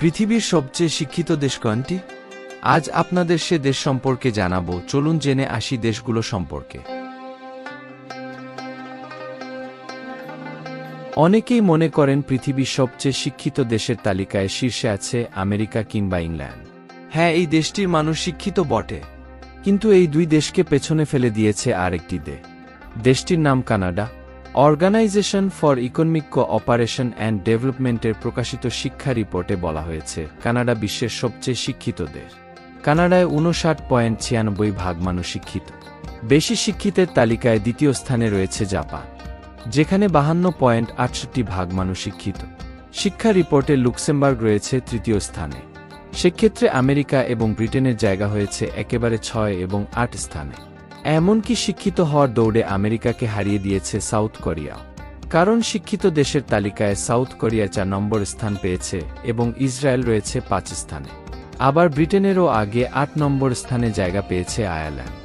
পৃথিবীর সবচেয়ে শিক্ষিত দেশ কোনটি? আজ আপনাদের সে দেশ সম্পর্কে জানাবো। চলুন জেনে আসি দেশগুলো সম্পর্কে। অনেকেই মনে করেন পৃথিবীর সবচেয়ে শিক্ষিত দেশের তালিকায় শীর্ষে আছে আমেরিকা কিংবা ইংল্যান্ড। হ্যাঁ, এই দেশটির মানুষ শিক্ষিত বটে, কিন্তু এই দুই দেশকে পেছনে ফেলে দিয়েছে আরেকটি দেশটির নাম Canada. Organization for economic cooperation and ডেভেলপমেন্টের প্রকাশিত শিক্ষা রিপোর্টে বলা হয়েছে কানাডা বিশ্বের সবচেয়ে শিক্ষিত দেশ। কানাডায় ৫৯.৯৬% মানুষ শিক্ষিত। বেশি শিক্ষিতের তালিকায় দ্বিতীয় স্থানে রয়েছে জাপান, যেখানে ৫২.৬৮% মানুষ শিক্ষিত। শিক্ষা রিপোর্টে লুক্সেমবার্গ রয়েছে তৃতীয় স্থানে। সেক্ষেত্রে আমেরিকা এবং ব্রিটেনের জায়গা হয়েছে একেবারে ৬ এবং ৮ স্থানে। এমনকি শিক্ষিত হওয়ার দৌড়ে আমেরিকাকে হারিয়ে দিয়েছে সাউথ কোরিয়াও। কারণ শিক্ষিত দেশের তালিকায় সাউথ কোরিয়া ৪ নম্বর স্থান পেয়েছে এবং ইসরায়েল রয়েছে ৫ স্থানে। আবার ব্রিটেনেরও আগে ৮ নম্বর স্থানে জায়গা পেয়েছে আয়ারল্যান্ড।